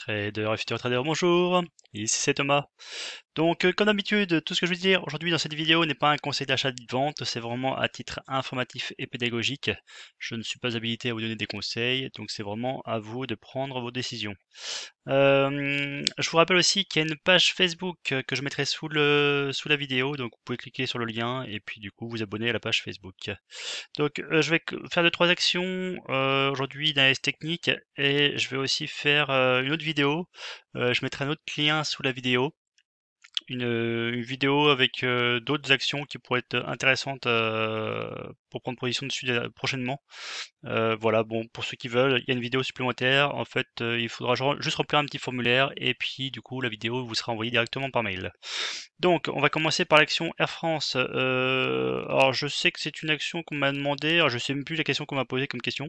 Trader et futur trader, bonjour, ici c'est Thomas. Donc, comme d'habitude, tout ce que je veux dire aujourd'hui dans cette vidéo n'est pas un conseil d'achat de vente, c'est vraiment à titre informatif et pédagogique. Je ne suis pas habilité à vous donner des conseils, donc c'est vraiment à vous de prendre vos décisions. Je vous rappelle aussi qu'il y a une page Facebook que je mettrai sous la vidéo, donc vous pouvez cliquer sur le lien et puis du coup vous abonner à la page Facebook. Donc je vais faire 2-3 actions aujourd'hui d'analyse technique et je vais aussi faire une autre vidéo. Je mettrai un autre lien sous la vidéo, une vidéo avec d'autres actions qui pourraient être intéressantes pour prendre position dessus prochainement. Voilà, bon, pour ceux qui veulent, il y a une vidéo supplémentaire. En fait, il faudra juste remplir un petit formulaire et puis du coup la vidéo vous sera envoyée directement par mail. Donc, on va commencer par l'action Air France. Alors, je sais que c'est une action qu'on m'a demandé. Alors, je sais même plus la question qu'on m'a posée comme question.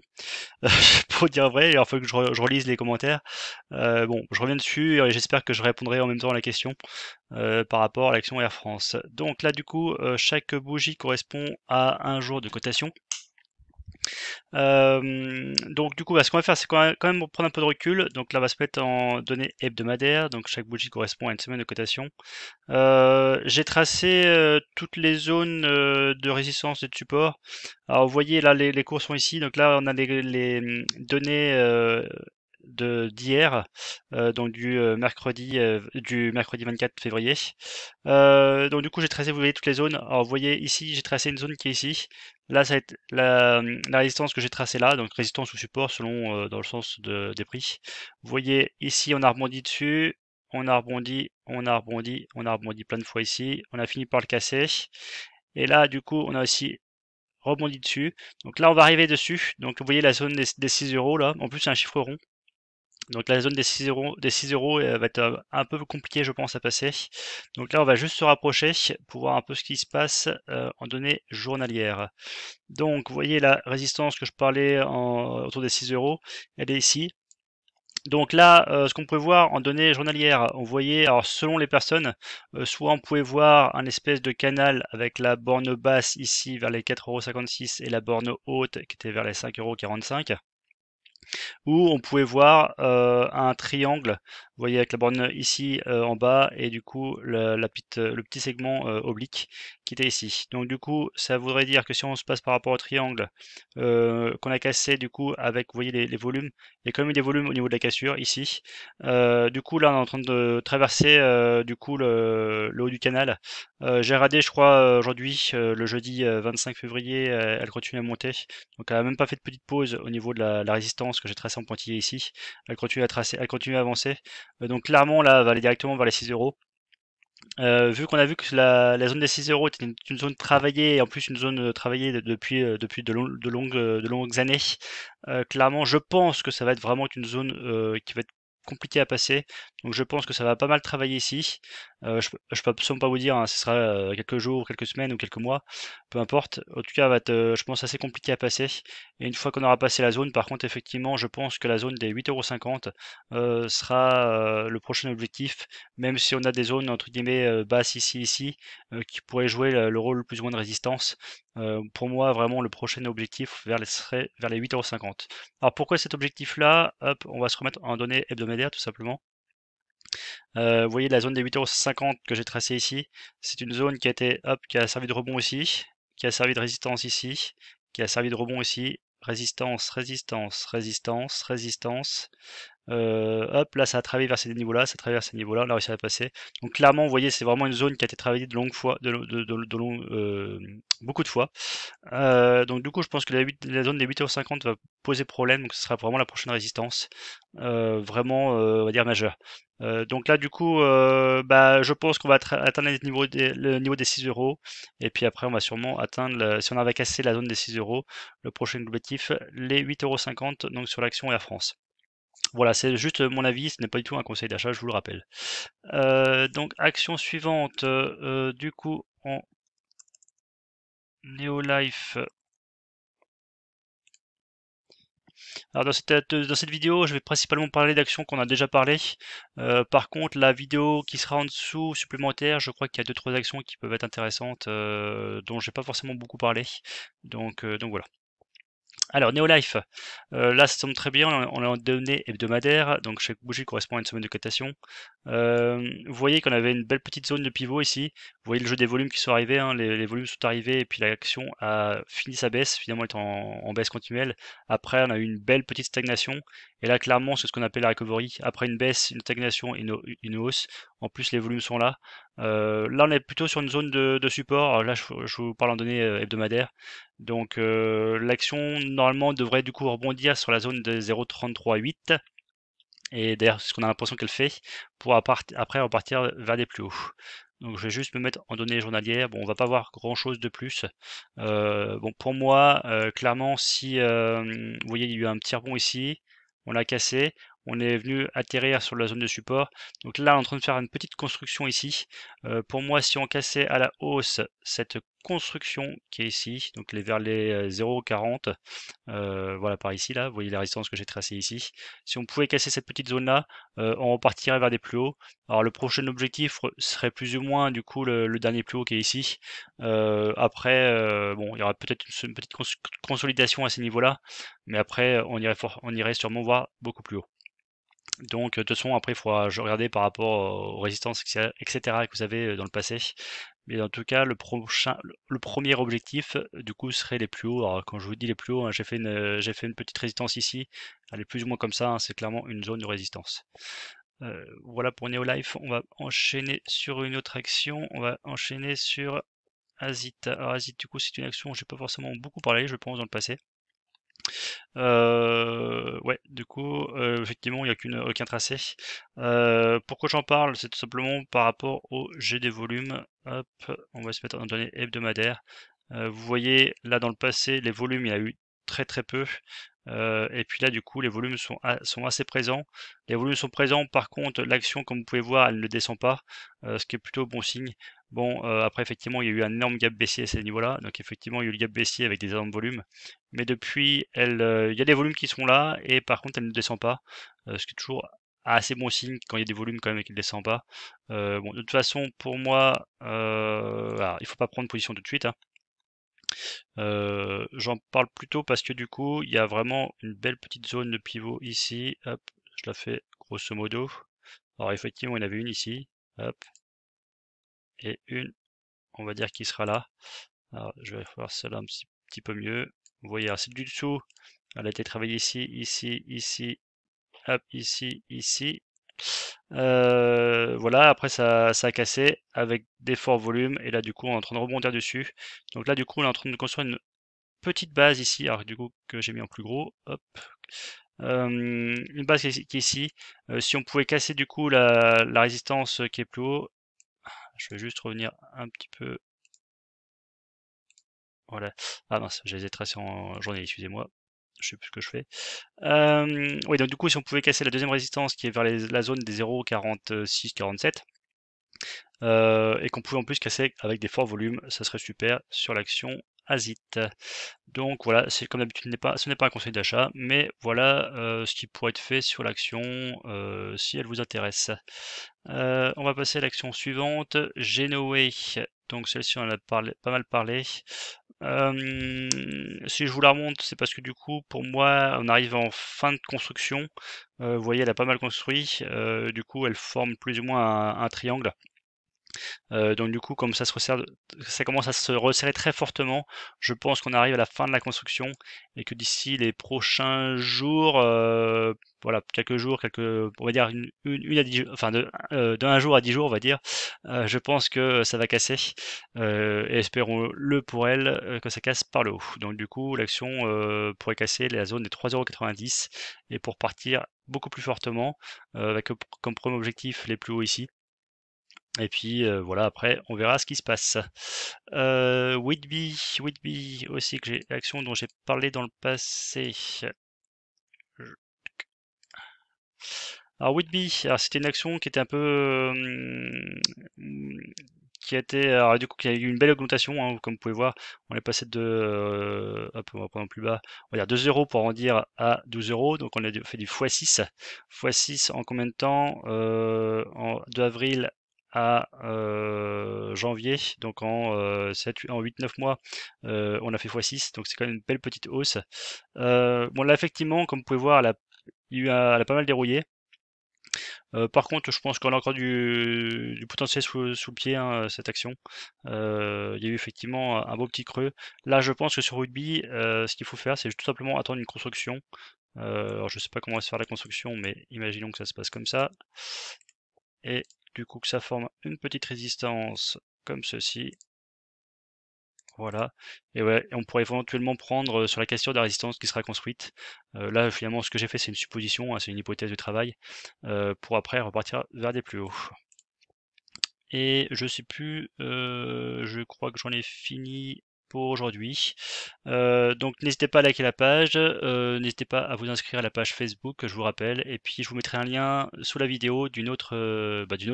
Pour dire vrai, il faut que je relise les commentaires. Bon, je reviens dessus et j'espère que je répondrai en même temps à la question par rapport à l'action Air France. Donc là, du coup, chaque bougie correspond à un jour de cotation. Donc du coup, ce qu'on va faire, c'est quand même prendre un peu de recul. Donc là, on va se mettre en données hebdomadaires. Donc chaque bougie correspond à une semaine de cotation. J'ai tracé toutes les zones de résistance et de support. Alors vous voyez là les cours sont ici, donc là on a les données d'hier, donc du mercredi 24 février. Donc du coup j'ai tracé, vous voyez toutes les zones. Alors vous voyez ici j'ai tracé une zone qui est ici. Là ça va être la résistance que j'ai tracée là, donc résistance ou support selon dans le sens des prix. Vous voyez ici on a rebondi dessus, on a rebondi, on a rebondi, on a rebondi plein de fois ici, on a fini par le casser. Et là, du coup, on a aussi rebondi dessus. Donc là, on va arriver dessus. Donc vous voyez la zone des 6 euros là. En plus, c'est un chiffre rond. Donc la zone des 6 euros va être un peu compliquée, je pense, à passer. Donc là, on va juste se rapprocher pour voir un peu ce qui se passe en données journalières. Donc, vous voyez la résistance que je parlais autour des 6 euros, elle est ici. Donc là, ce qu'on pouvait voir en données journalières, on voyait, alors selon les personnes, soit on pouvait voir un espèce de canal avec la borne basse ici vers les 4,56 € et la borne haute qui était vers les 5,45 €, ou on pouvait voir un triangle, vous voyez avec la borne ici en bas et du coup le petit segment oblique qui était ici. Donc du coup ça voudrait dire que si on se passe par rapport au triangle qu'on a cassé du coup avec, vous voyez les volumes, il y a quand même eu des volumes au niveau de la cassure ici. Du coup là on est en train de traverser du coup le haut du canal. J'ai radé je crois aujourd'hui, le jeudi 25 février, elle continue à monter. Donc elle a même pas fait de petite pause au niveau de la résistance que j'ai tracée en pointillé ici. Elle continue à tracer, elle continue à avancer. Donc clairement là, elle va aller directement vers les 6 euros. Vu qu'on a vu que la zone des 6 euros était une zone travaillée et en plus une zone travaillée depuis de longues années, clairement je pense que ça va être vraiment une zone qui va être compliquée à passer. Donc je pense que ça va pas mal travailler ici. Je peux absolument pas vous dire, hein, ce sera quelques jours, quelques semaines ou quelques mois, peu importe. En tout cas, ça va être, je pense, assez compliqué à passer. Et une fois qu'on aura passé la zone, par contre, effectivement, je pense que la zone des 8,50 € sera le prochain objectif, même si on a des zones entre guillemets basses ici, qui pourraient jouer le rôle plus ou moins de résistance. Pour moi, vraiment, le prochain objectif serait vers les 8,50 €. Alors pourquoi cet objectif-là? Hop, on va se remettre en données hebdomadaires tout simplement. Vous voyez la zone des 8,50 € que j'ai tracée ici. C'est une zone qui a été, hop, qui a servi de rebond ici, qui a servi de résistance ici, qui a servi de rebond ici. Résistance, résistance, résistance, résistance. Hop, là, ça a travaillé vers ces niveaux-là, ça traverse ces niveaux-là, on a réussi à passer. Donc clairement, vous voyez, c'est vraiment une zone qui a été travaillée de longues fois, beaucoup de fois. Donc du coup, je pense que la zone des 8,50 € va poser problème, donc ce sera vraiment la prochaine résistance, vraiment, on va dire majeure. Donc là, du coup, bah, je pense qu'on va atteindre le niveau des 6 euros, et puis après, on va sûrement atteindre, si on avait cassé la zone des 6 euros, le prochain objectif, les 8,50 € donc sur l'action Air France. Voilà, c'est juste mon avis, ce n'est pas du tout un conseil d'achat, je vous le rappelle. Donc action suivante, du coup en Neolife. Alors dans cette vidéo, je vais principalement parler d'actions qu'on a déjà parlé. Par contre, la vidéo qui sera en dessous supplémentaire, je crois qu'il y a 2-3 actions qui peuvent être intéressantes, dont j'ai pas forcément beaucoup parlé. Donc voilà. Alors, Neolife, là ça tombe très bien, on est en données hebdomadaires, donc chaque bougie correspond à une semaine de cotation. Vous voyez qu'on avait une belle petite zone de pivot ici. Vous voyez le jeu des volumes qui sont arrivés, hein, les volumes sont arrivés et puis l'action a fini sa baisse, finalement elle est en baisse continuelle. Après, on a eu une belle petite stagnation et là clairement c'est ce qu'on appelle la recovery. Après une baisse, une stagnation et une hausse. En plus les volumes sont là. Là on est plutôt sur une zone de support. Alors là je vous parle en données hebdomadaires. Donc l'action normalement devrait du coup rebondir sur la zone de 0,338 et d'ailleurs c'est ce qu'on a l'impression qu'elle fait pour après repartir vers des plus hauts. Donc je vais juste me mettre en données journalières. Bon, on va pas voir grand chose de plus. Bon, pour moi, clairement, si vous voyez, il y a eu un petit rebond ici, on l'a cassé, on est venu atterrir sur la zone de support. Donc là, on est en train de faire une petite construction ici. Pour moi, si on cassait à la hausse cette construction qui est ici, donc vers les 0,40, voilà par ici là, vous voyez la résistance que j'ai tracée ici. Si on pouvait casser cette petite zone là, on repartirait vers des plus hauts. Alors le prochain objectif serait plus ou moins du coup le dernier plus haut qui est ici. Après, bon, il y aura peut-être une petite consolidation à ces niveaux-là, mais après on irait sûrement voir beaucoup plus haut. Donc, de toute façon, après, il faudra regarder par rapport aux résistances, etc., que vous avez dans le passé. Mais en tout cas, le premier objectif, du coup, serait les plus hauts. Alors, quand je vous dis les plus hauts, hein, j'ai fait une petite résistance ici. Elle est plus ou moins comme ça, hein, c'est clairement une zone de résistance. Voilà pour Neolife. On va enchaîner sur une autre action. On va enchaîner sur Azit. Alors, Azit, du coup, c'est une action, j'ai pas forcément beaucoup parlé, je pense, dans le passé. Ouais, du coup, effectivement, il n'y a aucun tracé. Pourquoi j'en parle? C'est tout simplement par rapport au jet des volumes. Hop, on va se mettre en données hebdomadaires. Vous voyez, là, dans le passé, les volumes, il y a eu très très peu. Et puis là, du coup, les volumes sont assez présents. Les volumes sont présents, par contre, l'action, comme vous pouvez voir, elle ne descend pas, ce qui est plutôt bon signe. Bon, après, effectivement, il y a eu un énorme gap baissier à ces niveaux-là. Donc, effectivement, il y a eu le gap baissier avec des énormes volumes. Mais depuis, il y a des volumes qui sont là, et par contre, elle ne descend pas. Ce qui est toujours assez bon signe quand il y a des volumes quand même et qu'il ne descend pas. Bon, de toute façon, pour moi, alors, il faut pas prendre position tout de suite, hein. J'en parle plutôt parce que du coup, il y a vraiment une belle petite zone de pivot ici. Hop, je la fais grosso modo. Alors effectivement, il y en avait une ici. Hop, et une, on va dire, qui sera là. Alors, je vais faire celle-là un petit peu mieux. Vous voyez, c'est du dessous. Elle a été travaillée ici, ici, ici, hop, ici, ici. Voilà, après ça a cassé avec des forts volumes et là du coup on est en train de rebondir dessus. Donc là du coup on est en train de construire une petite base ici, alors du coup que j'ai mis en plus gros, hop. Une base qui est ici. Si on pouvait casser du coup la résistance qui est plus haut, je vais juste revenir un petit peu. Voilà. Ah mince, je les ai tracés en journée, excusez-moi. Je sais plus ce que je fais. Oui, donc du coup, si on pouvait casser la deuxième résistance qui est vers la zone des 0,46-47, et qu'on pouvait en plus casser avec des forts volumes, ça serait super sur l'action Azit. Donc voilà, c'est comme d'habitude, ce n'est pas un conseil d'achat, mais voilà ce qui pourrait être fait sur l'action si elle vous intéresse. On va passer à l'action suivante, Genoa. Donc celle-ci on en a pas mal parlé. Si je vous la remonte, c'est parce que du coup, pour moi, on arrive en fin de construction. Vous voyez, elle a pas mal construit. Du coup, elle forme plus ou moins un triangle. Donc du coup, comme ça commence à se resserrer très fortement, je pense qu'on arrive à la fin de la construction et que d'ici les prochains jours, voilà, quelques jours, on va dire une à 10 jours, enfin d'un jour à 10 jours, on va dire, je pense que ça va casser. Et espérons-le pour elle que ça casse par le haut. Donc du coup, l'action pourrait casser la zone des 3,90 € et pour partir beaucoup plus fortement, avec comme premier objectif les plus hauts ici. Et puis voilà, après, on verra ce qui se passe. Whitby aussi, que j'ai l'action dont j'ai parlé dans le passé. Alors Whitby, alors c'était une action qui était un peu qui a été, alors, du coup, qui a eu une belle augmentation, hein, comme vous pouvez voir. On est passé de, hop, on va prendre plus bas, on va dire 2 € pour arrondir à 12 €. Donc on a fait du x6. x6 en combien de temps? De avril à janvier, donc en 8-9 mois, on a fait x6, donc c'est quand même une belle petite hausse. Bon là effectivement, comme vous pouvez voir, elle a pas mal dérouillé. Par contre, je pense qu'on a encore du potentiel sous le pied, hein, cette action. Il y a eu effectivement un beau petit creux. Là, je pense que sur Rugby, ce qu'il faut faire, c'est tout simplement attendre une construction. Alors, je sais pas comment va se faire la construction, mais imaginons que ça se passe comme ça. Et du coup, que ça forme une petite résistance comme ceci. Voilà. Et ouais, et on pourrait éventuellement prendre sur la question de la résistance qui sera construite. Là, finalement, ce que j'ai fait, c'est une supposition, hein, c'est une hypothèse de travail, pour après repartir vers des plus hauts. Et je sais plus, je crois que j'en ai fini pour aujourd'hui. Donc n'hésitez pas à liker la page, n'hésitez pas à vous inscrire à la page Facebook, je vous rappelle, et puis je vous mettrai un lien sous la vidéo d'une autre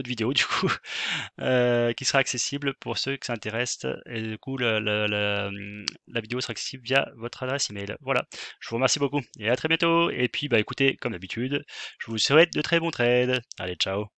vidéo du coup, qui sera accessible pour ceux que ça intéresse. Et du coup, la vidéo sera accessible via votre adresse email. Voilà. Je vous remercie beaucoup et à très bientôt. Et puis, bah écoutez, comme d'habitude, je vous souhaite de très bons trades. Allez, ciao.